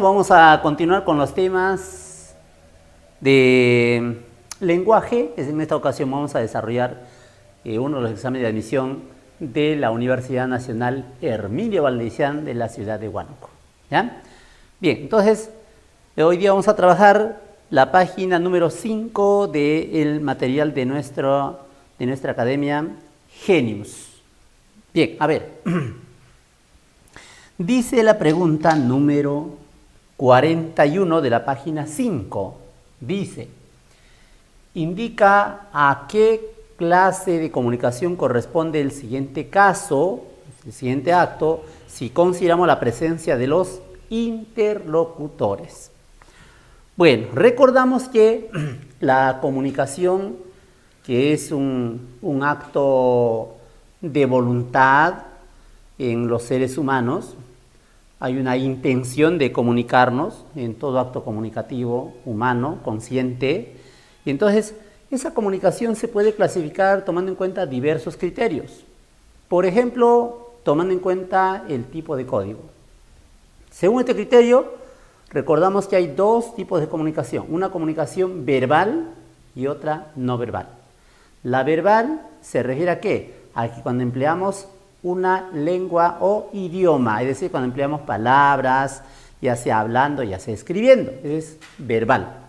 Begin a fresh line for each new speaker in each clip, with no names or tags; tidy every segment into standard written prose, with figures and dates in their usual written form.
vamos a continuar con los temas de lenguaje. En esta ocasión vamos a desarrollar uno de los exámenes de admisión de la Universidad Nacional Herminio Valdicián de la ciudad de Huánuco. ¿Ya? Bien, entonces hoy día vamos a trabajar la página número 5 del material de nuestra academia Genius. Bien, a ver. Dice la pregunta número 41 de la página 5. Dice, indica a qué clase de comunicación corresponde el siguiente caso, el siguiente acto, si consideramos la presencia de los interlocutores. Bueno, recordamos que la comunicación, que es un acto de voluntad en los seres humanos, hay una intención de comunicarnos en todo acto comunicativo humano, consciente, y entonces esa comunicación se puede clasificar tomando en cuenta diversos criterios. Por ejemplo, tomando en cuenta el tipo de código. Según este criterio, recordamos que hay dos tipos de comunicación, una comunicación verbal y otra no verbal. La verbal se refiere ¿a qué? A que cuando empleamos una lengua o idioma, es decir, cuando empleamos palabras, ya sea hablando, ya sea escribiendo, es verbal.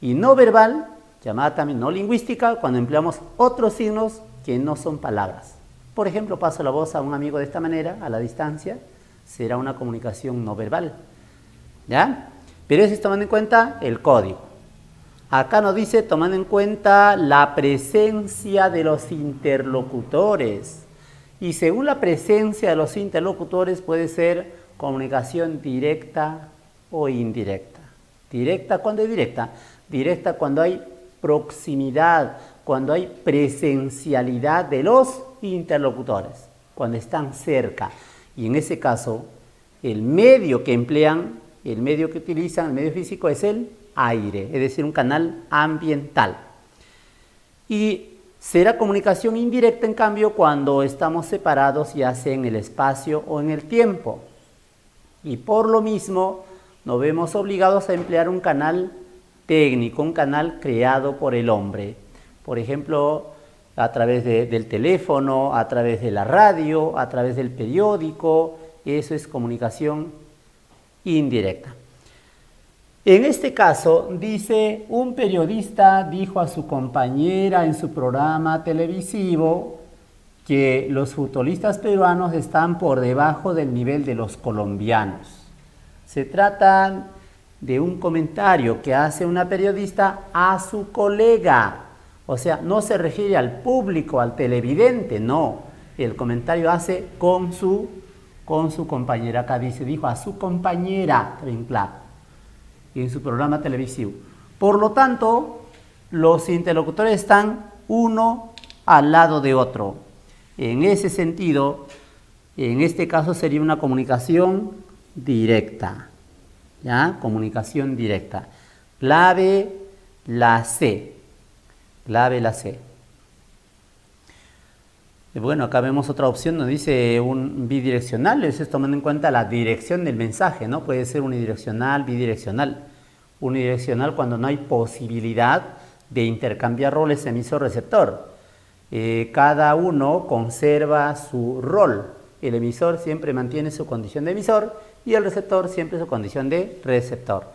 Y no verbal, llamada también no lingüística, cuando empleamos otros signos que no son palabras. Por ejemplo, paso la voz a un amigo de esta manera, a la distancia, será una comunicación no verbal. ¿Ya? Pero eso es tomando en cuenta el código. Acá nos dice tomando en cuenta la presencia de los interlocutores. Y según la presencia de los interlocutores puede ser comunicación directa o indirecta. ¿Directa cuándo es directa? Directa cuando hay proximidad, cuando hay presencialidad de los interlocutores, cuando están cerca. Y en ese caso, el medio que emplean, el medio que utilizan, el medio físico es el aire, es decir, un canal ambiental. Y será comunicación indirecta, en cambio, cuando estamos separados, ya sea en el espacio o en el tiempo. Y por lo mismo, nos vemos obligados a emplear un canal técnico, un canal creado por el hombre. Por ejemplo, a través del teléfono, a través de la radio, a través del periódico. Eso es comunicación indirecta. En este caso, dice, un periodista dijo a su compañera en su programa televisivo que los futbolistas peruanos están por debajo del nivel de los colombianos. Se trata de un comentario que hace una periodista a su colega. O sea, no se refiere al público, al televidente, no. El comentario hace con su compañera. Acá dice, dijo a su compañera, en claro, en su programa televisivo. Por lo tanto, los interlocutores están uno al lado de otro. En ese sentido, en este caso sería una comunicación directa. ¿Ya? Comunicación directa. Clave la C. Clave la C. Bueno, acá vemos otra opción, nos dice un bidireccional, eso es tomando en cuenta la dirección del mensaje, ¿no? Puede ser unidireccional, bidireccional. Unidireccional cuando no hay posibilidad de intercambiar roles emisor-receptor. Cada uno conserva su rol. El emisor siempre mantiene su condición de emisor y el receptor siempre su condición de receptor.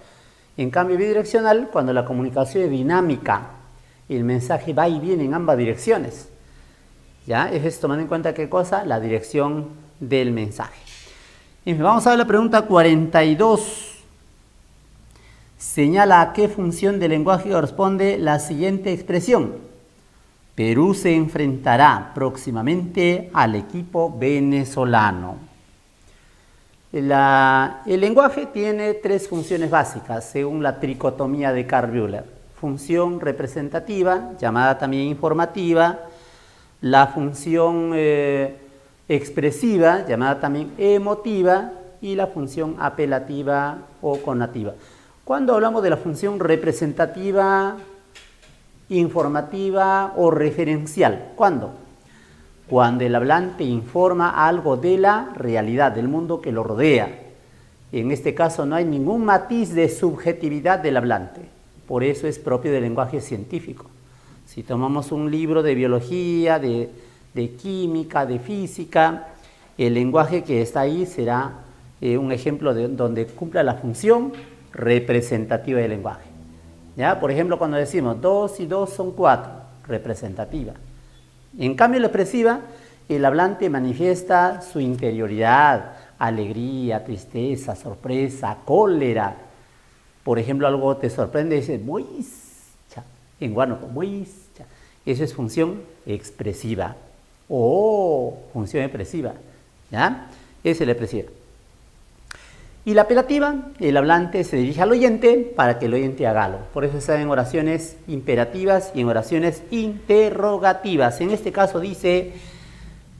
En cambio, bidireccional, cuando la comunicación es dinámica, el mensaje va y viene en ambas direcciones. ¿Ya? Es tomando en cuenta qué cosa, la dirección del mensaje. Vamos a ver la pregunta 42. Señala a qué función del lenguaje corresponde la siguiente expresión. Perú se enfrentará próximamente al equipo venezolano. El lenguaje tiene tres funciones básicas, según la tricotomía de Carl Bühler. Función representativa, llamada también informativa, la función expresiva, llamada también emotiva, y la función apelativa o conativa. Cuando hablamos de la función representativa, informativa o referencial, ¿cuándo? Cuando el hablante informa algo de la realidad, del mundo que lo rodea. En este caso no hay ningún matiz de subjetividad del hablante. Por eso es propio del lenguaje científico. Si tomamos un libro de biología, de química, de física, el lenguaje que está ahí será un ejemplo de donde cumpla la función representativa del lenguaje. ¿Ya? Por ejemplo, cuando decimos 2 y 2 son 4, representativa. En cambio, la expresiva, el hablante manifiesta su interioridad, alegría, tristeza, sorpresa, cólera. Por ejemplo, algo te sorprende y dices, "Buischa", en guano, "buischa". Eso es función expresiva o función expresiva. ¿Ya? Esa es la expresiva. Y la apelativa, el hablante se dirige al oyente para que el oyente haga algo. Por eso está en oraciones imperativas y en oraciones interrogativas. En este caso dice,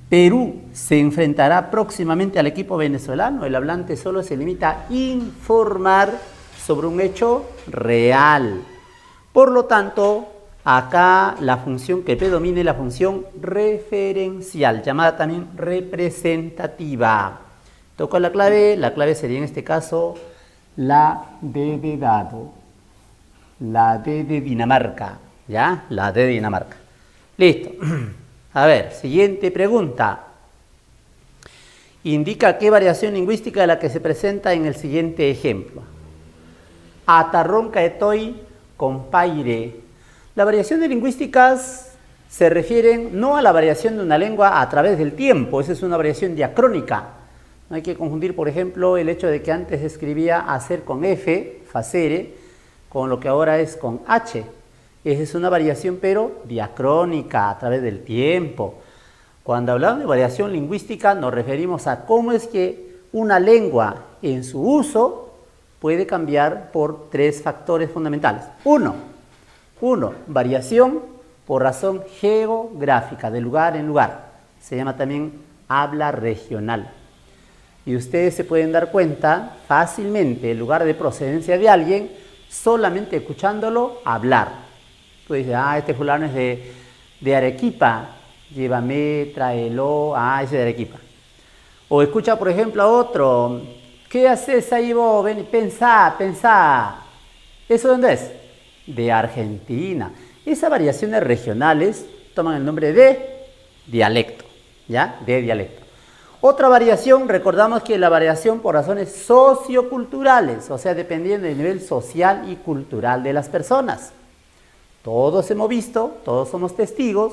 Perú se enfrentará próximamente al equipo venezolano. El hablante solo se limita a informar sobre un hecho real. Por lo tanto, acá la función que predomina es la función referencial, llamada también representativa. Toco la clave sería en este caso la D de dado, la D de Dinamarca, ¿ya? La D de Dinamarca. Listo. A ver, siguiente pregunta. Indica qué variación lingüística es la que se presenta en el siguiente ejemplo. Atarronca estoy compaire. Las variaciones lingüísticas se refieren no a la variación de una lengua a través del tiempo, esa es una variación diacrónica. No hay que confundir, por ejemplo, el hecho de que antes se escribía hacer con F, facere, con lo que ahora es con H. Esa es una variación, pero diacrónica, a través del tiempo. Cuando hablamos de variación lingüística, nos referimos a cómo es que una lengua en su uso puede cambiar por 3 factores fundamentales. Uno, variación por razón geográfica, de lugar en lugar. Se llama también habla regional. Y ustedes se pueden dar cuenta fácilmente el lugar de procedencia de alguien solamente escuchándolo hablar. Tú dices, este fulano es de Arequipa, llévame, tráelo, ese es de Arequipa. O escucha, por ejemplo, a otro, ¿qué haces ahí vos? Ven, pensá. ¿Eso dónde es? De Argentina. Esas variaciones regionales toman el nombre de dialecto, ¿ya? De dialecto. Otra variación, recordamos que la variación por razones socioculturales, o sea, dependiendo del nivel social y cultural de las personas. Todos hemos visto, todos somos testigos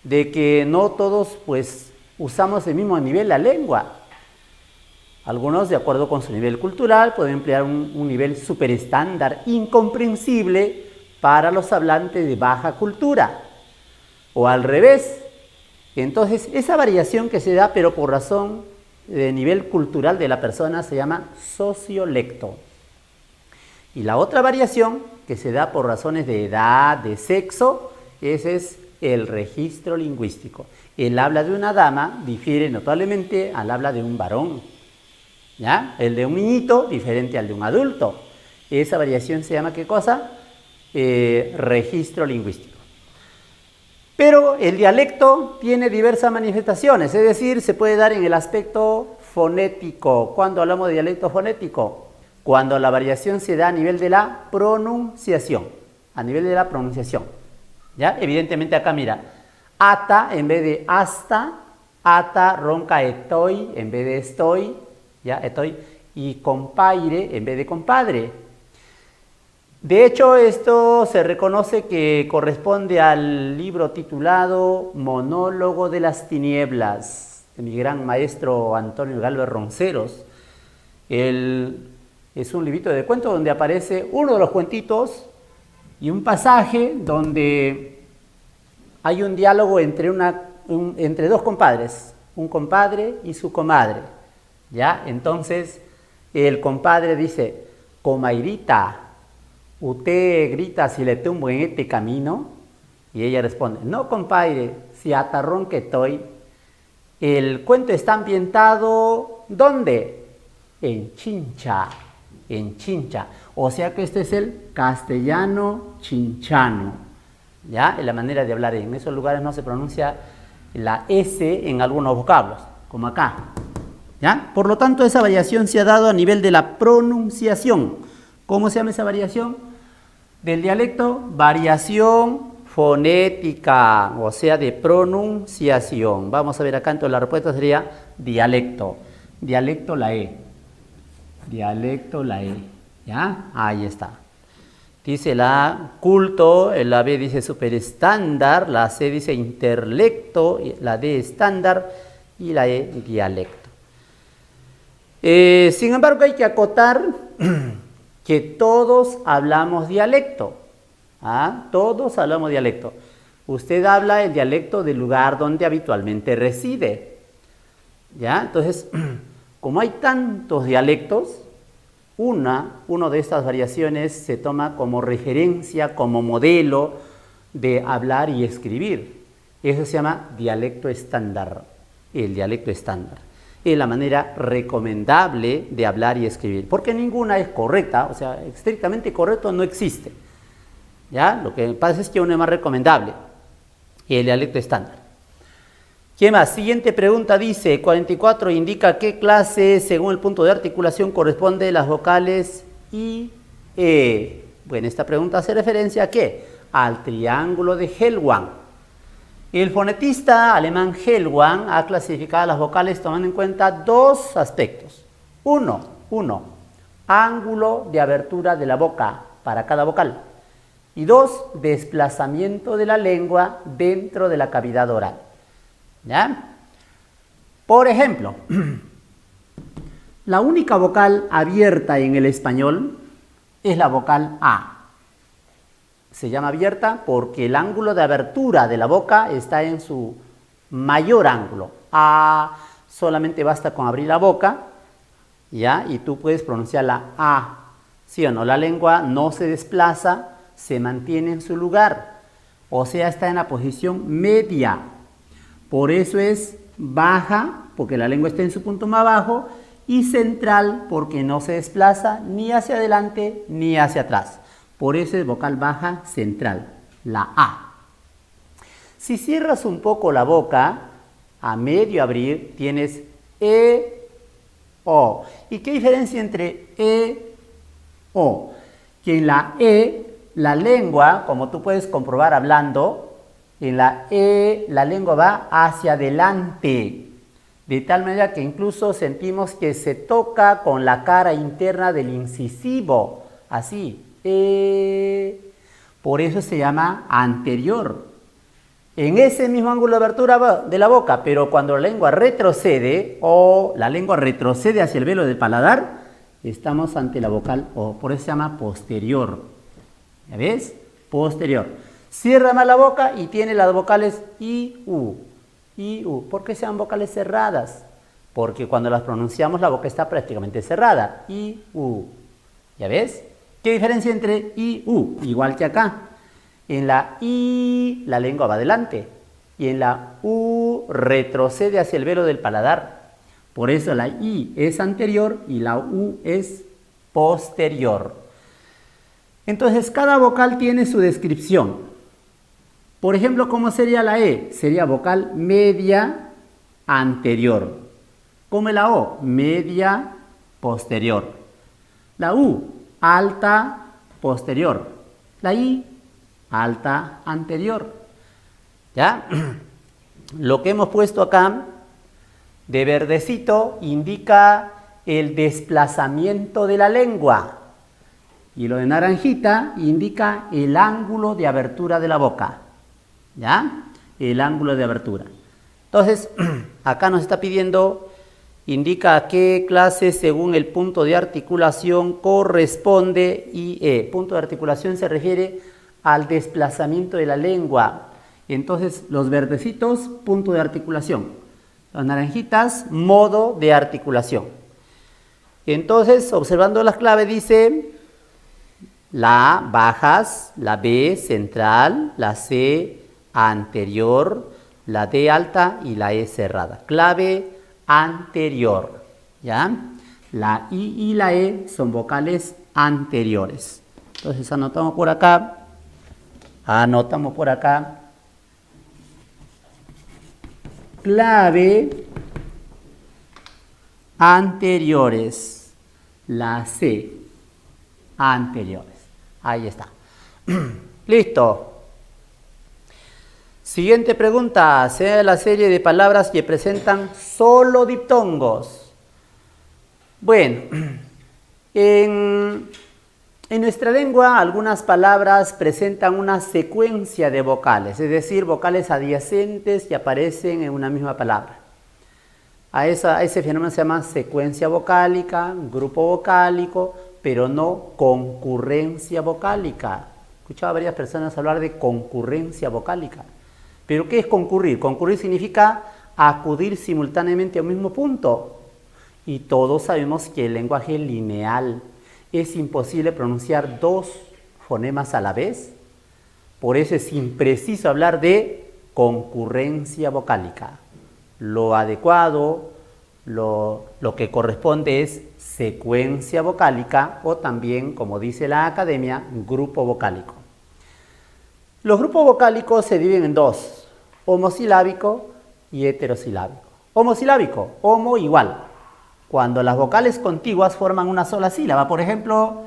de que no todos pues usamos el mismo nivel la lengua. Algunos, de acuerdo con su nivel cultural, pueden emplear un nivel superestándar, incomprensible para los hablantes de baja cultura. O al revés. Entonces, esa variación que se da, pero por razón de nivel cultural de la persona, se llama sociolecto. Y la otra variación que se da por razones de edad, de sexo, ese es el registro lingüístico. El habla de una dama difiere notablemente al habla de un varón, ¿ya? El de un niñito diferente al de un adulto. Esa variación se llama ¿qué cosa? Registro lingüístico. Pero el dialecto tiene diversas manifestaciones, es decir, se puede dar en el aspecto fonético. ¿Cuándo hablamos de dialecto fonético? Cuando la variación se da a nivel de la pronunciación, ¿ya? Evidentemente acá mira, ata en vez de hasta, ata ronca estoy en vez de estoy, ¿ya? Estoy, y compaire en vez de compadre. De hecho, esto se reconoce que corresponde al libro titulado Monólogo de las Tinieblas, de mi gran maestro Antonio Galvez Ronceros. Es un librito de cuentos donde aparece uno de los cuentitos y un pasaje donde hay un diálogo entre dos compadres, un compadre y su comadre, ¿ya? Entonces, el compadre dice, comairita, ¿usted grita si le tumbo en este camino? Y ella responde, no, compadre, si atarrón que estoy. El cuento está ambientado, ¿dónde? En Chincha, O sea que este es el castellano chinchano, ¿ya? Es la manera de hablar. En esos lugares no se pronuncia la S en algunos vocablos, como acá. ¿Ya? Por lo tanto, esa variación se ha dado a nivel de la pronunciación. ¿Cómo se llama esa variación? Del dialecto, variación fonética, o sea, de pronunciación. Vamos a ver acá, entonces la respuesta sería dialecto. Dialecto la E. Dialecto la E. ¿Ya? Ahí está. Dice la A, culto, la B dice superestándar, la C dice interlecto, la D estándar y la E dialecto. Sin embargo, hay que acotar que todos hablamos dialecto. ¿Ah? Todos hablamos dialecto. Usted habla el dialecto del lugar donde habitualmente reside. ¿Ya? Entonces, como hay tantos dialectos, una de estas variaciones se toma como referencia, como modelo de hablar y escribir. Eso se llama dialecto estándar. El dialecto estándar es la manera recomendable de hablar y escribir, porque ninguna es correcta, o sea, estrictamente correcto no existe. ¿Ya? Lo que pasa es que uno es más recomendable, el dialecto estándar. ¿Qué más? Siguiente pregunta dice, 44 indica qué clase, según el punto de articulación, corresponde las vocales I, E. Bueno, esta pregunta hace referencia a ¿qué? Al triángulo de Hellwang. El fonetista alemán Hellwang ha clasificado las vocales tomando en cuenta dos aspectos. Uno, ángulo de abertura de la boca para cada vocal. Y dos, desplazamiento de la lengua dentro de la cavidad oral. ¿Ya? Por ejemplo, la única vocal abierta en el español es la vocal A. Se llama abierta porque el ángulo de abertura de la boca está en su mayor ángulo. A, solamente basta con abrir la boca, ¿ya? Y tú puedes pronunciar la A. ¿Sí o no? La lengua no se desplaza, se mantiene en su lugar. O sea, está en la posición media. Por eso es baja, porque la lengua está en su punto más bajo, y central, porque no se desplaza ni hacia adelante ni hacia atrás. Por eso es vocal baja central, la A. Si cierras un poco la boca, a medio abrir, tienes E, O. ¿Y qué diferencia entre E, O? Que en la E, la lengua, como tú puedes comprobar hablando, en la E, la lengua va hacia adelante. De tal manera que incluso sentimos que se toca con la cara interna del incisivo. Así. Por eso se llama anterior. En ese mismo ángulo de abertura de la boca, pero cuando la lengua retrocede o la lengua retrocede hacia el velo del paladar, estamos ante la vocal O. Por eso se llama posterior. ¿Ya ves? Posterior. Cierra más la boca y tiene las vocales I, U. I, U. ¿Por qué sean vocales cerradas? Porque cuando las pronunciamos la boca está prácticamente cerrada. I, U. ¿Ya ves? ¿Qué diferencia entre I, U? Igual que acá. En la I la lengua va adelante y en la U retrocede hacia el velo del paladar. Por eso la I es anterior y la U es posterior. Entonces cada vocal tiene su descripción. Por ejemplo, ¿cómo sería la E? Sería vocal media anterior. ¿Cómo es la O? Media posterior. La U, alta posterior. La I, alta anterior. ¿Ya? Lo que hemos puesto acá de verdecito indica el desplazamiento de la lengua. Y lo de naranjita indica el ángulo de abertura de la boca. ¿Ya? El ángulo de abertura. Entonces, acá nos está pidiendo, indica a qué clase según el punto de articulación corresponde IE. Punto de articulación se refiere al desplazamiento de la lengua. Entonces, los verdecitos, punto de articulación. Las naranjitas, modo de articulación. Entonces, observando las claves, dice la A, bajas, la B, central, la C, anterior, la D, alta y la E, cerrada. Clave anterior, ¿ya? La I y la E son vocales anteriores. Entonces, anotamos por acá. Clave anteriores. La C, anteriores. Ahí está. Listo. Siguiente pregunta. Sea la serie de palabras que presentan solo diptongos. Bueno, en nuestra lengua algunas palabras presentan una secuencia de vocales, es decir, vocales adyacentes que aparecen en una misma palabra. A ese fenómeno se llama secuencia vocálica, grupo vocálico, pero no concurrencia vocálica. He escuchado a varias personas hablar de concurrencia vocálica. ¿Pero qué es concurrir? Concurrir significa acudir simultáneamente a un mismo punto. Y todos sabemos que el lenguaje lineal es imposible pronunciar dos fonemas a la vez. Por eso es impreciso hablar de concurrencia vocálica. Lo adecuado, lo que corresponde es secuencia vocálica o también, como dice la academia, grupo vocálico. Los grupos vocálicos se dividen en dos, homosilábico y heterosilábico. Homosilábico, homo igual. Cuando las vocales contiguas forman una sola sílaba. Por ejemplo,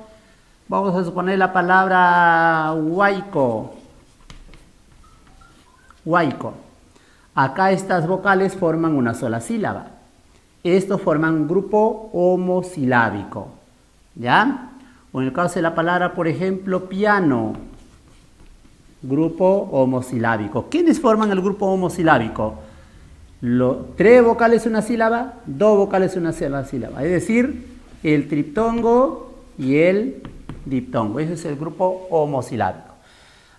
vamos a suponer la palabra huaico. Huaico. Acá estas vocales forman una sola sílaba. Estos forman un grupo homosilábico. ¿Ya? O en el caso de la palabra, por ejemplo, piano. Grupo homosilábico. ¿Quiénes forman el grupo homosilábico? Tres vocales una sílaba, dos vocales una sola sílaba. Es decir, el triptongo y el diptongo. Ese es el grupo homosilábico.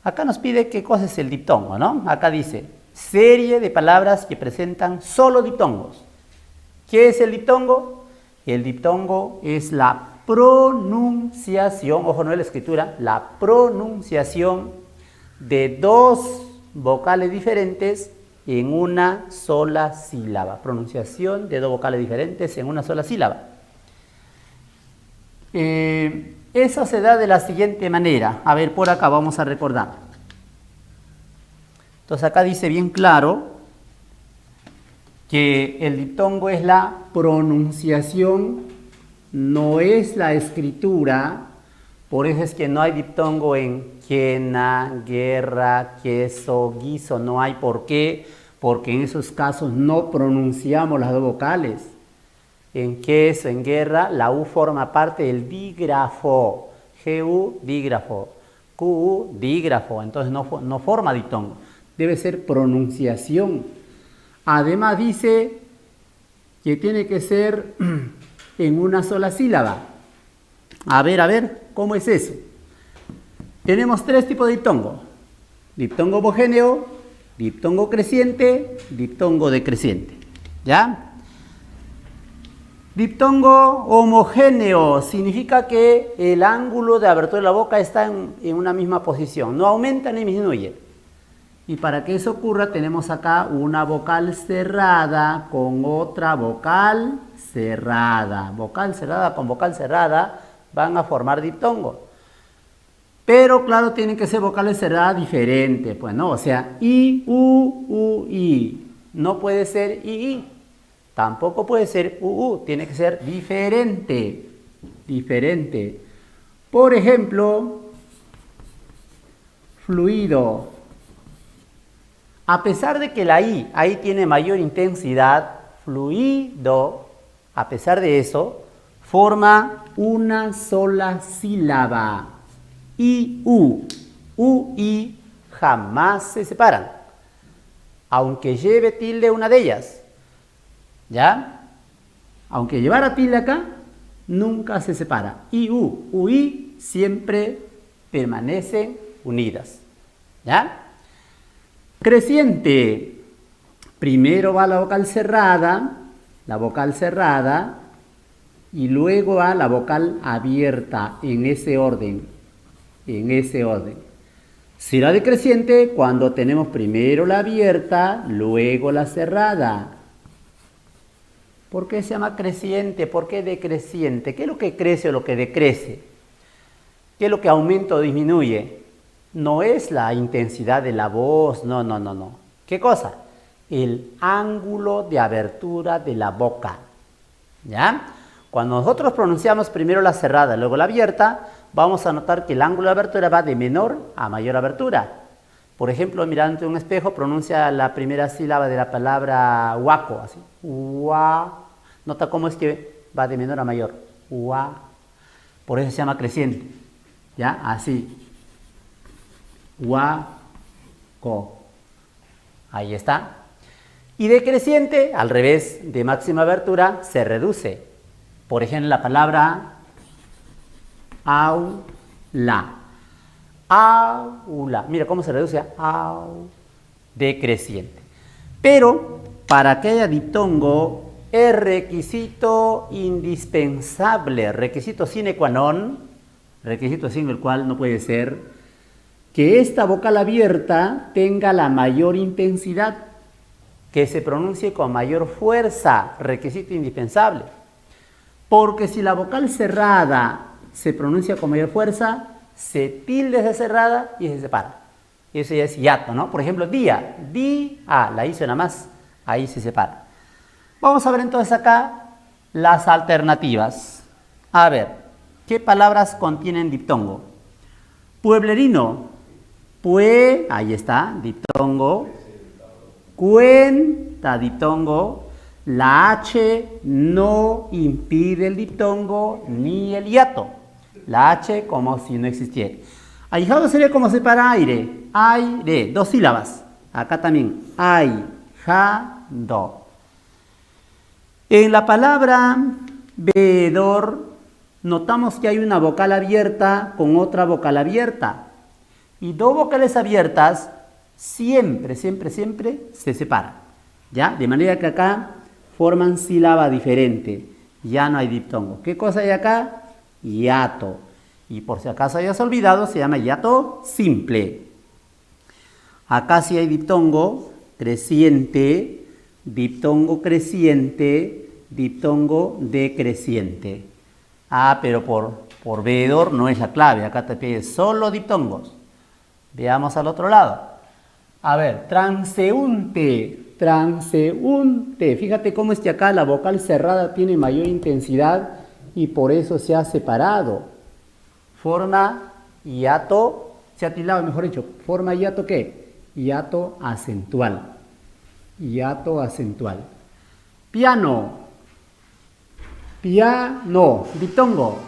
Acá nos pide qué cosa es el diptongo, ¿no? Acá dice, serie de palabras que presentan solo diptongos. ¿Qué es el diptongo? El diptongo es la pronunciación, ojo, no es la escritura, la pronunciación de dos vocales diferentes en una sola sílaba. Pronunciación de dos vocales diferentes en una sola sílaba. Eso se da de la siguiente manera. A ver, por acá vamos a recordar. Entonces acá dice bien claro que el diptongo es la pronunciación, no es la escritura. Por eso es que no hay diptongo en quena, guerra, queso, guiso. No hay. ¿Por qué? Porque en esos casos no pronunciamos las dos vocales. En queso, en guerra, la U forma parte del dígrafo. GU, dígrafo. QU, dígrafo. Entonces no forma diptongo. Debe ser pronunciación. Además dice que tiene que ser en una sola sílaba. A ver, ¿cómo es eso? Tenemos tres tipos de diptongo. Diptongo homogéneo, diptongo creciente, diptongo decreciente. ¿Ya? Diptongo homogéneo significa que el ángulo de abertura de la boca está en una misma posición. No aumenta ni disminuye. Y para que eso ocurra tenemos acá una vocal cerrada con otra vocal cerrada. Vocal cerrada con vocal cerrada van a formar diptongo. Pero claro, tienen que ser vocales cerradas diferentes, pues no, o sea, I, U, I. No puede ser I. Tampoco puede ser U, tiene que ser diferente. Diferente. Por ejemplo, fluido. A pesar de que la I ahí tiene mayor intensidad, fluido, a pesar de eso, forma una sola sílaba. I, U. U, I jamás se separan, aunque lleve tilde una de ellas. ¿Ya? Aunque llevara tilde acá, nunca se separa. I, U, I siempre permanecen unidas. ¿Ya? Creciente. Primero va la vocal cerrada, y luego va la vocal abierta, en ese orden. Será decreciente cuando tenemos primero la abierta, luego la cerrada. ¿Por qué se llama creciente? ¿Por qué decreciente? ¿Qué es lo que crece o lo que decrece? ¿Qué es lo que aumenta o disminuye? No es la intensidad de la voz, no. ¿Qué cosa? El ángulo de abertura de la boca. ¿Ya? Cuando nosotros pronunciamos primero la cerrada, luego la abierta, vamos a notar que el ángulo de abertura va de menor a mayor abertura. Por ejemplo, mirando en un espejo, pronuncia la primera sílaba de la palabra huaco, así. Ua. Nota cómo es que va de menor a mayor. Ua. Por eso se llama creciente. ¿Ya? Así. Huaco. Ahí está. Y decreciente, al revés, de máxima abertura, se reduce. Por ejemplo, la palabra aula. Aula. Mira cómo se reduce a au. Decreciente. Pero, para que haya diptongo, es requisito indispensable, requisito sine qua non, requisito sin el cual no puede ser, que esta vocal abierta tenga la mayor intensidad, que se pronuncie con mayor fuerza, requisito indispensable. Porque si la vocal cerrada se pronuncia con mayor fuerza, se tilde esa cerrada y se separa. Eso ya es hiato, ¿no? Por ejemplo, día, la I suena más, ahí se separa. Vamos a ver entonces acá las alternativas. A ver, ¿qué palabras contienen diptongo? Pueblerino, ahí está, diptongo. Cuenta, diptongo. La H no impide el diptongo ni el hiato. La H como si no existiera. Ahijado sería como separa aire. Aire, 2 sílabas. Acá también. Ahijado. En la palabra veedor, notamos que hay una vocal abierta con otra vocal abierta. Y 2 vocales abiertas siempre se separan. ¿Ya? De manera que acá forman sílaba diferente. Ya no hay diptongo. ¿Qué cosa hay acá? Hiato. Y por si acaso hayas olvidado, se llama hiato simple. Acá sí hay diptongo creciente, diptongo creciente, diptongo decreciente. Pero por veedor no es la clave. Acá te pide solo diptongos. Veamos al otro lado. A ver, transeúnte. Fíjate cómo es que acá la vocal cerrada tiene mayor intensidad y por eso se ha separado. Forma hiato, se ha tildado, mejor dicho. Forma hiato ¿qué? Hiato acentual. Hiato acentual. Piano, diptongo.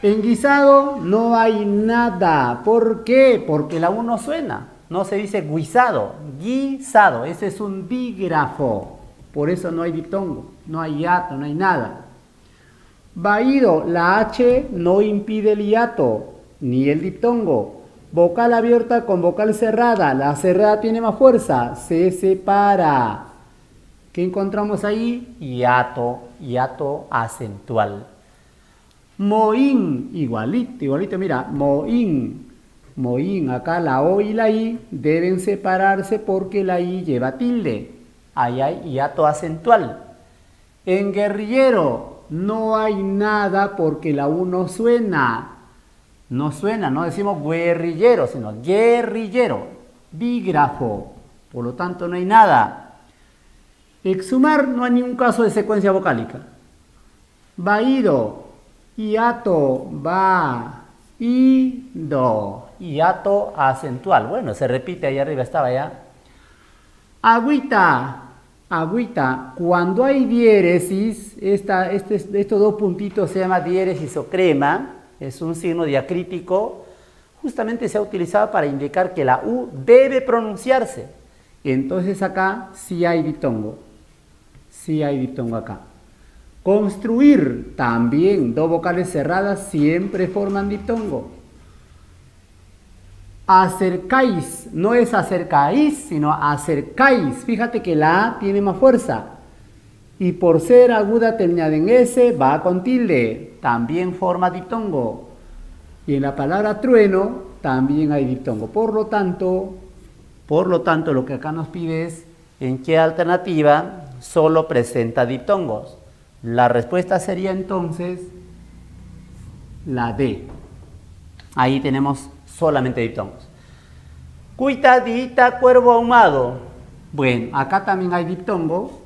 En guisado no hay nada. ¿Por qué? Porque la U no suena. No se dice guisado, guisado. Ese es un dígrafo. Por eso no hay diptongo, no hay hiato, no hay nada. Vaído, la H no impide el hiato, ni el diptongo. Vocal abierta con vocal cerrada. La cerrada tiene más fuerza, se separa. ¿Qué encontramos ahí? Hiato acentual. Mohín, igualito, mira, mohín, acá la O y la I deben separarse porque la I lleva tilde. Ahí hay hiato acentual. En guerrillero no hay nada porque la U no suena. No suena, no decimos guerrillero, sino guerrillero. Dígrafo, por lo tanto no hay nada. Exhumar no hay ningún caso de secuencia vocálica. Vaído, hiato, va, ido. Hiato acentual. Bueno, se repite, ahí arriba estaba ya. Agüita. Cuando hay diéresis, estos 2 puntitos se llama diéresis o crema. Es un signo diacrítico. Justamente se ha utilizado para indicar que la U debe pronunciarse. Entonces acá sí hay diptongo. Sí hay diptongo acá. Construir, también 2 vocales cerradas siempre forman diptongo. Acercáis, no es acercáis, sino acercáis. Fíjate que la A tiene más fuerza. Y por ser aguda terminada en S, va con tilde. También forma diptongo. Y en la palabra trueno, también hay diptongo. Por lo tanto, lo que acá nos pide es en qué alternativa solo presenta diptongos. La respuesta sería entonces la D. Ahí tenemos solamente diptongos. Cuitadita, cuervo ahumado. Bueno, acá también hay diptongo.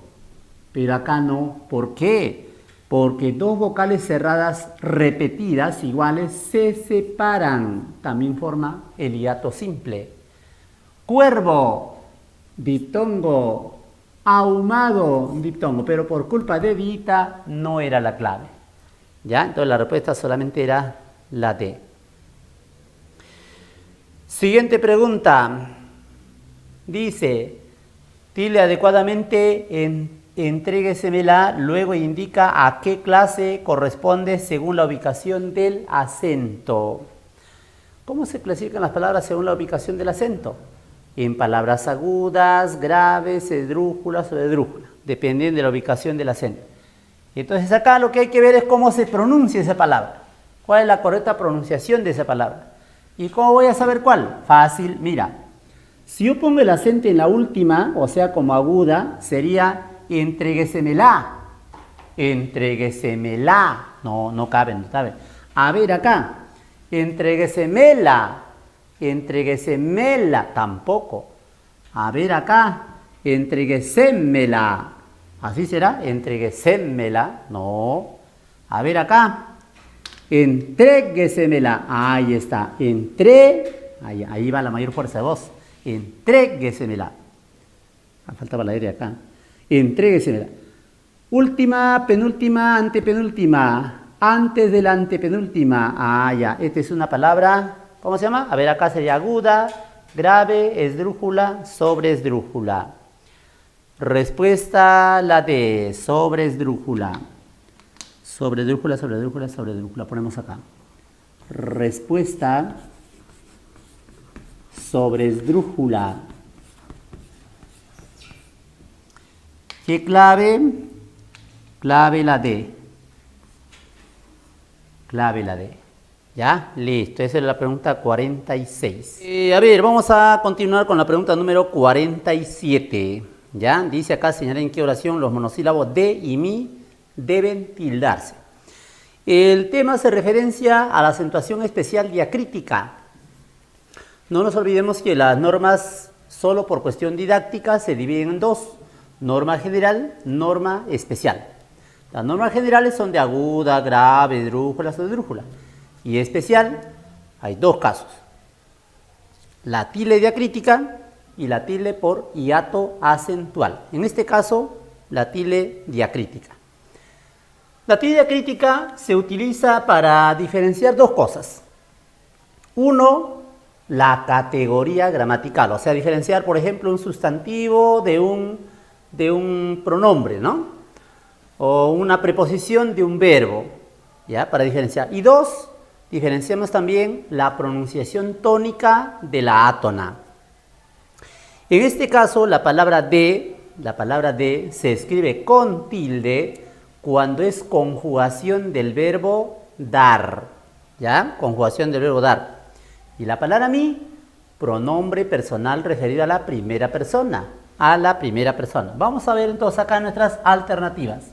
pero acá no. ¿Por qué? Porque dos vocales cerradas repetidas iguales se separan. También forma el hiato simple. Cuervo, diptongo. Ahumado, diptongo. Pero por culpa de Dita no era la clave. ¿Ya? Entonces la respuesta solamente era la D. Siguiente pregunta. Dice, tilde adecuadamente entréguesemela, luego indica a qué clase corresponde según la ubicación del acento. ¿Cómo se clasifican las palabras según la ubicación del acento? En palabras agudas, graves, esdrújulas o esdrújulas, dependiendo de la ubicación del acento. Entonces acá lo que hay que ver es cómo se pronuncia esa palabra. ¿Cuál es la correcta pronunciación de esa palabra? ¿Y cómo voy a saber cuál? Fácil, mira. Si yo pongo el acento en la última, o sea, como aguda, sería entréguesemela. Entréguesemela. No cabe, no cabe. A ver acá. Entréguesemela. Entréguesemela. Tampoco. A ver acá. Entréguesemela. ¿Así será? Entréguesemela. No. A ver acá. Entréguesemela. Ahí está. Ahí va la mayor fuerza de voz. Entréguesemela. Faltaba la R acá. Entréguesemela. Última, penúltima, antepenúltima. Antes de la antepenúltima. Ah, ya. Esta es una palabra. ¿Cómo se llama? A ver, acá sería aguda, grave, esdrújula, sobreesdrújula. Respuesta la D. Sobreesdrújula. Sobreesdrújula, sobreesdrújula, sobreesdrújula. Ponemos acá. Respuesta. Sobreesdrújula. ¿Qué clave? Clave la D. Clave la D. ¿Ya? Listo. Esa es la pregunta 46. A ver, vamos a continuar con la pregunta número 47. ¿Ya? Dice acá, señalé en qué oración los monosílabos de y mi deben tildarse. El tema hace referencia a la acentuación especial diacrítica. No nos olvidemos que las normas, solo por cuestión didáctica, se dividen en dos. Norma general, norma especial. Las normas generales son de aguda, grave, esdrújula, esdrújula. Y especial, hay dos casos. La tilde diacrítica y la tilde por hiato acentual. En este caso, la tilde diacrítica. La tilde diacrítica se utiliza para diferenciar dos cosas. Uno, la categoría gramatical, o sea, diferenciar, por ejemplo, un sustantivo de un pronombre, ¿no? O una preposición de un verbo, ¿ya? Para diferenciar. Y dos, diferenciamos también la pronunciación tónica de la átona. En este caso, la palabra de se escribe con tilde cuando es conjugación del verbo dar, ¿ya? Conjugación del verbo dar. Y la palabra mi, pronombre personal referido a la primera persona. A la primera persona. Vamos a ver entonces acá nuestras alternativas.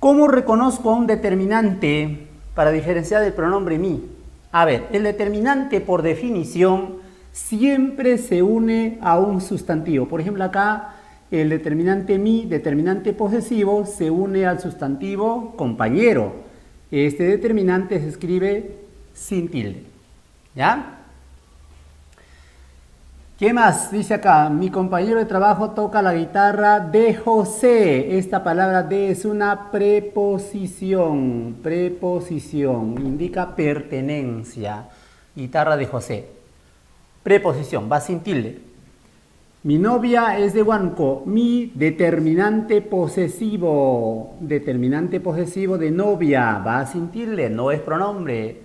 ¿Cómo reconozco un determinante para diferenciar del pronombre mi? A ver, el determinante por definición siempre se une a un sustantivo. Por ejemplo, acá el determinante mi, determinante posesivo, se une al sustantivo compañero. Este determinante se escribe sin tilde. ¿Ya? ¿Qué más? Dice acá, mi compañero de trabajo toca la guitarra de José. Esta palabra de es una preposición. Preposición. Indica pertenencia. Guitarra de José. Preposición. Va sin tilde. Mi novia es de Huánuco. Mi determinante posesivo. Determinante posesivo de novia. Va sin tilde. No es pronombre.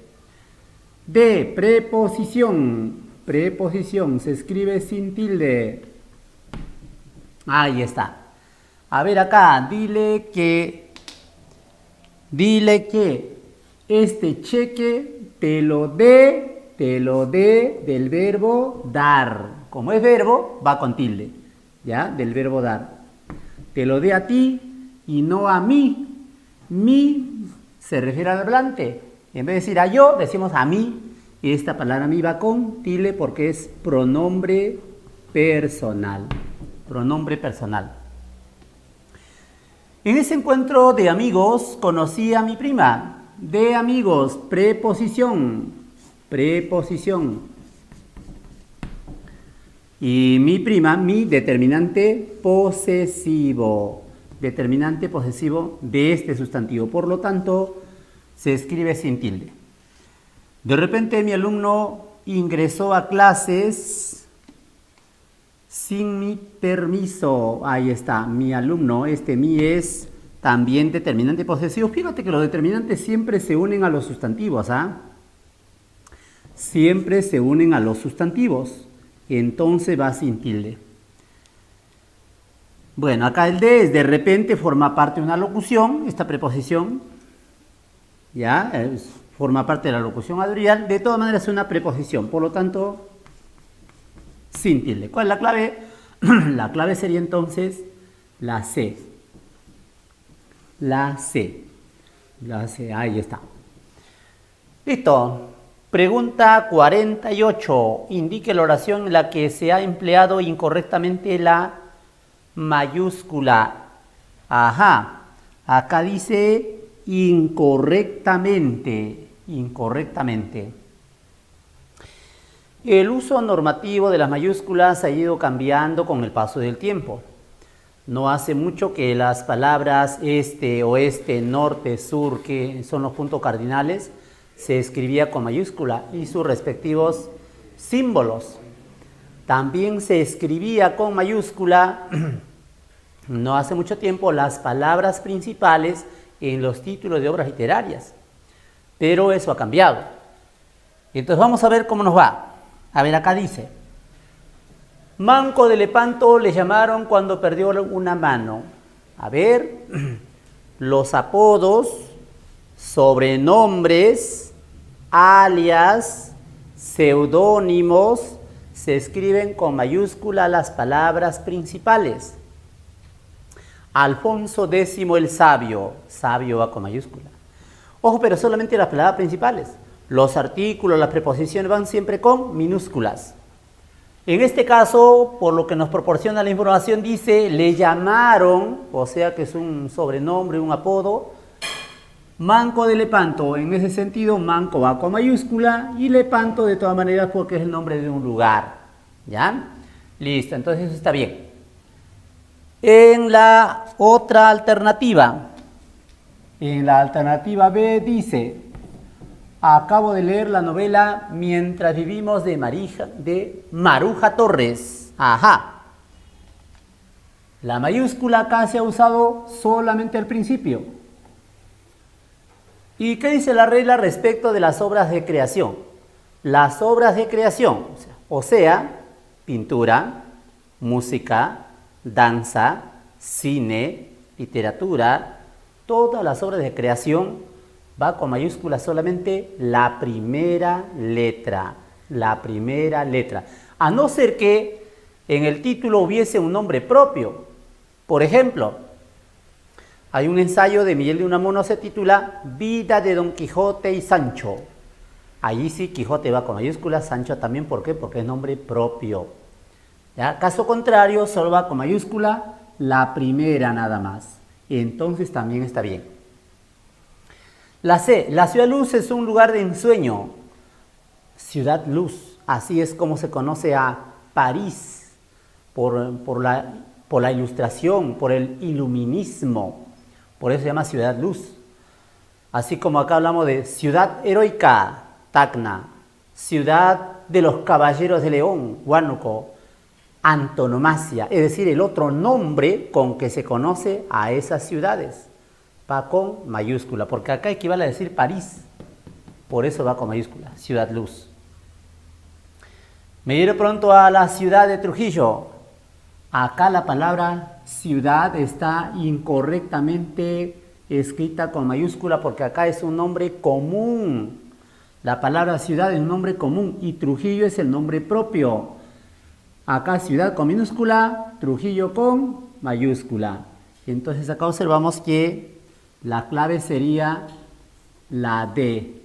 De preposición. Preposición, se escribe sin tilde. Ahí está. A ver acá, dile que este cheque te lo dé del verbo dar. Como es verbo, va con tilde, ¿ya? Del verbo dar. Te lo dé a ti y no a mí. Mi se refiere al hablante. En vez de decir a yo, decimos a mí. Y esta palabra mi va con tilde porque es pronombre personal. Pronombre personal. En ese encuentro de amigos conocí a mi prima. De amigos, preposición, preposición. Y mi prima, mi determinante posesivo. Determinante posesivo de este sustantivo. Por lo tanto, se escribe sin tilde. De repente mi alumno ingresó a clases sin mi permiso. Ahí está, mi alumno, mi es también determinante posesivo. Fíjate que los determinantes siempre se unen a los sustantivos, ¿ah? Siempre se unen a los sustantivos. Entonces va sin tilde. Bueno, acá el de repente forma parte de una locución, esta preposición, ¿ya? Forma parte de la locución adverbial. De todas maneras es una preposición, por lo tanto, sin tilde. ¿Cuál es la clave? La clave sería entonces la C. La C. La C, ahí está. Listo. Pregunta 48. Indique la oración en la que se ha empleado incorrectamente la mayúscula. Ajá. Acá dice incorrectamente. Incorrectamente. El uso normativo de las mayúsculas ha ido cambiando con el paso del tiempo. No hace mucho que las palabras este, oeste, norte, sur, que son los puntos cardinales, se escribía con mayúscula y sus respectivos símbolos. También se escribía con mayúscula, no hace mucho tiempo, las palabras principales en los títulos de obras literarias. Pero eso ha cambiado. Entonces vamos a ver cómo nos va. A ver, acá dice, Manco de Lepanto le llamaron cuando perdió una mano. A ver, los apodos, sobrenombres, alias, seudónimos, se escriben con mayúscula las palabras principales. Alfonso X el Sabio, sabio va con mayúscula. Ojo, pero solamente las palabras principales. Los artículos, las preposiciones van siempre con minúsculas. En este caso, por lo que nos proporciona la información, dice, le llamaron, o sea que es un sobrenombre, un apodo, Manco de Lepanto. En ese sentido, Manco va con mayúscula y Lepanto de todas maneras porque es el nombre de un lugar. ¿Ya? Listo, entonces eso está bien. En la otra alternativa, en la alternativa B dice, acabo de leer la novela Mientras vivimos de Maruja Torres. Ajá. La mayúscula acá se ha usado solamente al principio. ¿Y qué dice la regla respecto de las obras de creación? Las obras de creación, o sea, pintura, música, danza, cine, literatura, todas las obras de creación va con mayúscula solamente la primera letra. La primera letra. A no ser que en el título hubiese un nombre propio. Por ejemplo, hay un ensayo de Miguel de Unamuno, se titula Vida de Don Quijote y Sancho. Allí sí Quijote va con mayúscula, Sancho también. ¿Por qué? Porque es nombre propio. ¿Ya? Caso contrario, solo va con mayúscula la primera nada más. Entonces también está bien. La C, la Ciudad Luz es un lugar de ensueño. Ciudad Luz, así es como se conoce a París, por la ilustración, por el iluminismo. Por eso se llama Ciudad Luz. Así como acá hablamos de Ciudad Heroica, Tacna, Ciudad de los Caballeros de León, Huánuco, antonomasia, es decir, el otro nombre con que se conoce a esas ciudades. Va con mayúscula, porque acá equivale a decir París. Por eso va con mayúscula, Ciudad Luz. Me iré pronto a la ciudad de Trujillo. Acá la palabra ciudad está incorrectamente escrita con mayúscula porque acá es un nombre común. La palabra ciudad es un nombre común y Trujillo es el nombre propio. Acá ciudad con minúscula, Trujillo con mayúscula. Entonces acá observamos que la clave sería la D.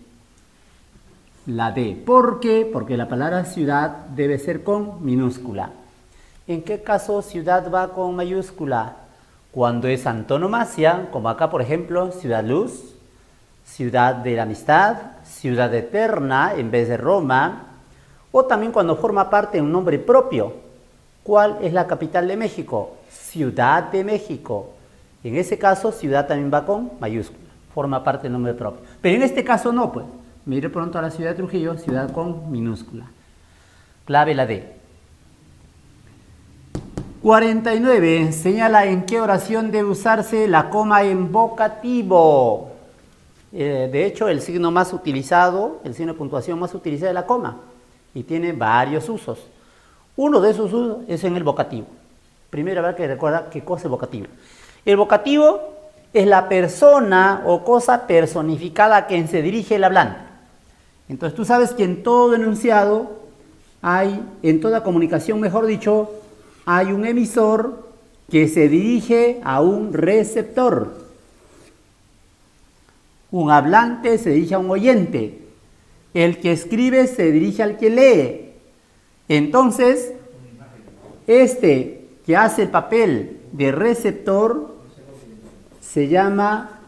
La D. ¿Por qué? Porque la palabra ciudad debe ser con minúscula. ¿En qué caso ciudad va con mayúscula? Cuando es antonomasia, como acá por ejemplo, Ciudad Luz, Ciudad de la Amistad, Ciudad Eterna en vez de Roma, o también cuando forma parte de un nombre propio. ¿Cuál es la capital de México? Ciudad de México. En ese caso, ciudad también va con mayúscula, forma parte del nombre propio. Pero en este caso no, pues. Mire pronto a la ciudad de Trujillo, ciudad con minúscula. Clave la D. 49. Señala en qué oración debe usarse la coma en vocativo. De hecho, el signo más utilizado, el signo de puntuación más utilizado es la coma. Y tiene varios usos. Uno de esos usos es en el vocativo. Primero habrá que recordar qué cosa es el vocativo. El vocativo es la persona o cosa personificada a quien se dirige el hablante. Entonces tú sabes que en todo enunciado hay, en toda comunicación, mejor dicho, hay un emisor que se dirige a un receptor. Un hablante se dirige a un oyente. El que escribe se dirige al que lee. Entonces, este que hace el papel de receptor se llama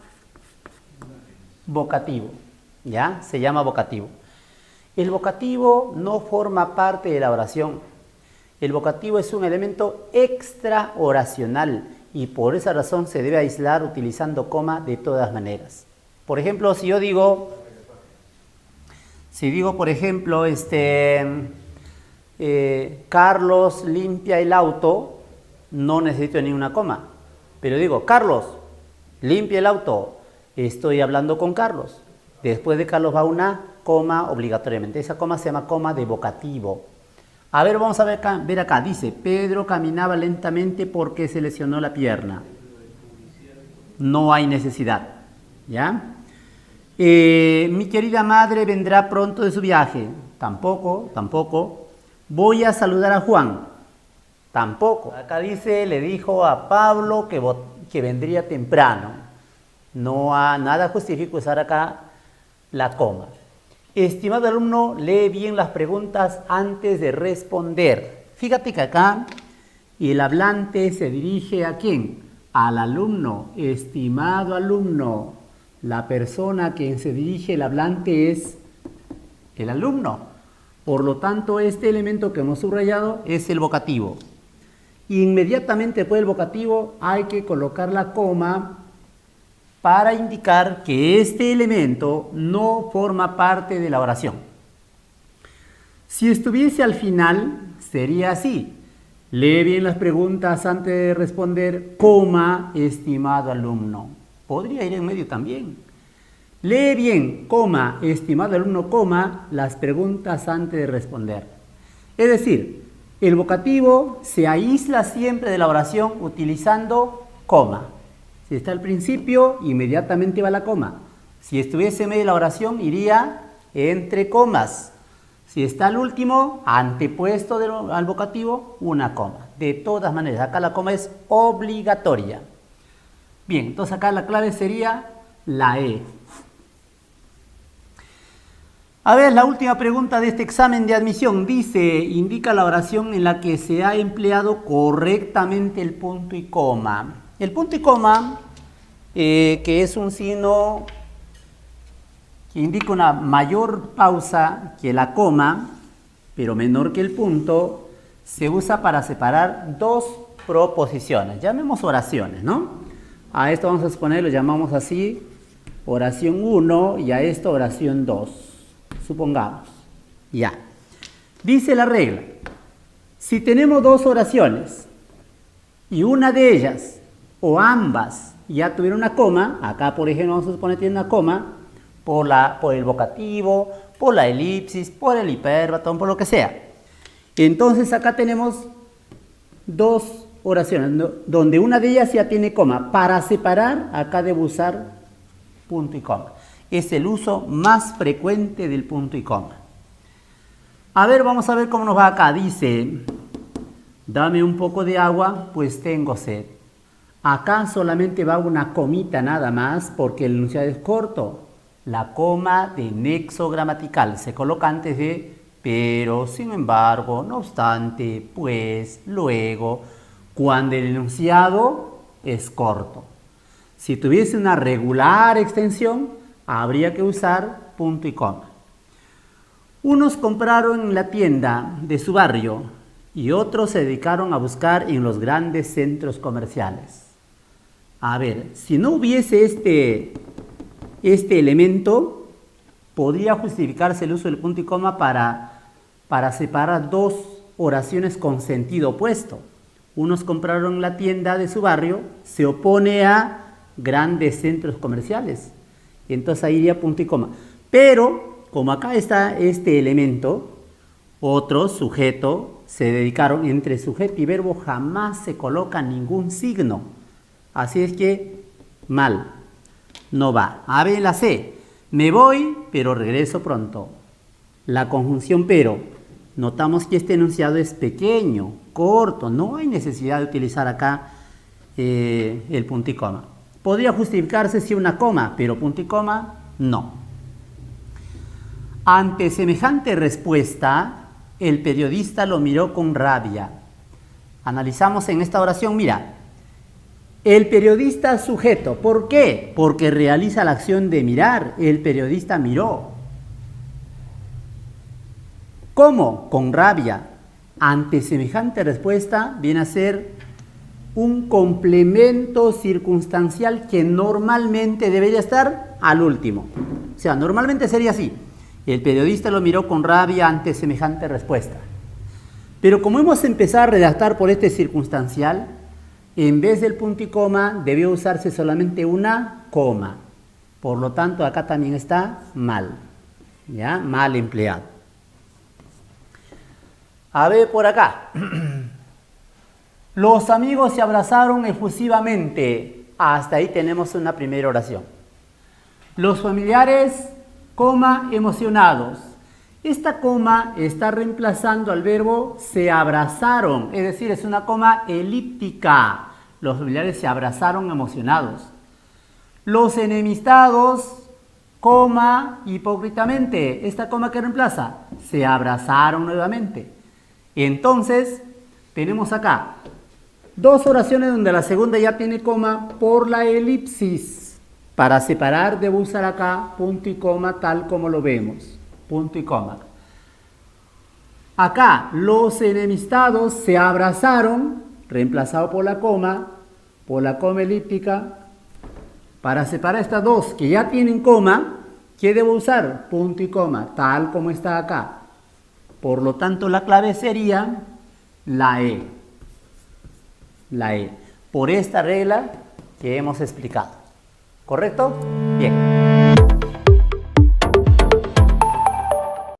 vocativo. ¿Ya? Se llama vocativo. El vocativo no forma parte de la oración. El vocativo es un elemento extraoracional y por esa razón se debe aislar utilizando coma de todas maneras. Por ejemplo, si digo, por ejemplo, Carlos limpia el auto, no necesito ni una coma. Pero digo, Carlos, limpia el auto, estoy hablando con Carlos. Después de Carlos va una coma obligatoriamente. Esa coma se llama coma de vocativo. A ver, vamos a ver acá. Dice, Pedro caminaba lentamente porque se lesionó la pierna. No hay necesidad. ¿Ya? Mi querida madre vendrá pronto de su viaje. Tampoco. Voy a saludar a Juan. Tampoco. Acá dice, le dijo a Pablo que vendría temprano. Nada justifica usar acá la coma. Estimado alumno, lee bien las preguntas antes de responder. Fíjate que acá el hablante se dirige ¿a quién? Al alumno. Estimado alumno, la persona a quien se dirige el hablante es el alumno. Por lo tanto, este elemento que hemos subrayado es el vocativo. Inmediatamente después del vocativo hay que colocar la coma para indicar que este elemento no forma parte de la oración. Si estuviese al final, sería así. Lee bien las preguntas antes de responder, coma, estimado alumno. Podría ir en medio también. Lee bien, coma, estimado alumno, coma, las preguntas antes de responder. Es decir, el vocativo se aísla siempre de la oración utilizando coma. Si está al principio, inmediatamente va la coma. Si estuviese en medio de la oración, iría entre comas. Si está al último, antepuesto al vocativo, una coma. De todas maneras, acá la coma es obligatoria. Bien, entonces acá la clave sería la E. A ver, la última pregunta de este examen de admisión. Dice, indica la oración en la que se ha empleado correctamente el punto y coma. El punto y coma, que es un signo que indica una mayor pausa que la coma, pero menor que el punto, se usa para separar dos proposiciones. Llamemos oraciones, ¿no? A esto vamos a exponer, lo llamamos así, oración 1 y a esto oración 2. Supongamos. Ya. Dice la regla, si tenemos dos oraciones y una de ellas o ambas ya tuvieron una coma, acá por ejemplo vamos a suponer que tiene una coma, por el vocativo, por la elipsis, por el hiperbatón, por lo que sea. Entonces acá tenemos dos oraciones, donde una de ellas ya tiene coma. Para separar, acá debo usar punto y coma. Es el uso más frecuente del punto y coma. A ver, vamos a ver cómo nos va acá. Dice, dame un poco de agua, pues tengo sed. Acá solamente va una comita nada más, porque el enunciado es corto. La coma de nexo gramatical se coloca antes de pero, sin embargo, no obstante, pues, luego. Cuando el enunciado es corto. Si tuviese una regular extensión, habría que usar punto y coma. Unos compraron en la tienda de su barrio y otros se dedicaron a buscar en los grandes centros comerciales. A ver, si no hubiese este elemento, podría justificarse el uso del punto y coma para separar dos oraciones con sentido opuesto. Unos compraron en la tienda de su barrio, se opone a grandes centros comerciales. Y entonces ahí iría punto y coma. Pero, como acá está este elemento, otros, sujeto, se dedicaron, entre sujeto y verbo jamás se coloca ningún signo. Así es que, mal, no va. A ver, la C. Me voy, pero regreso pronto. La conjunción pero. Notamos que este enunciado es pequeño, corto. No hay necesidad de utilizar acá el punto y coma. Podría justificarse si una coma, pero punto y coma, no. Ante semejante respuesta, el periodista lo miró con rabia. Analizamos en esta oración, mira, el periodista sujeto, ¿por qué? Porque realiza la acción de mirar, el periodista miró. ¿Cómo? Con rabia. Ante semejante respuesta viene a ser un complemento circunstancial que normalmente debería estar al último. O sea, normalmente sería así. El periodista lo miró con rabia ante semejante respuesta. Pero como hemos empezado a redactar por este circunstancial, en vez del punto y coma debió usarse solamente una coma. Por lo tanto, acá también está mal. ¿Ya? Mal empleado. A ver por acá. Los amigos se abrazaron efusivamente. Hasta ahí tenemos una primera oración. Los familiares, coma, emocionados. Esta coma está reemplazando al verbo se abrazaron, es decir, es una coma elíptica. Los familiares se abrazaron emocionados. Los enemistados, coma, hipócritamente. Esta coma que reemplaza, se abrazaron nuevamente. Entonces, tenemos acá dos oraciones donde la segunda ya tiene coma por la elipsis. Para separar debo usar acá punto y coma tal como lo vemos. Punto y coma. Acá los enemistados se abrazaron, reemplazado por la coma elíptica. Para separar estas dos que ya tienen coma, ¿qué debo usar? Punto y coma, tal como está acá. Por lo tanto, la clave sería la E. La E. Por esta regla que hemos explicado. ¿Correcto? Bien.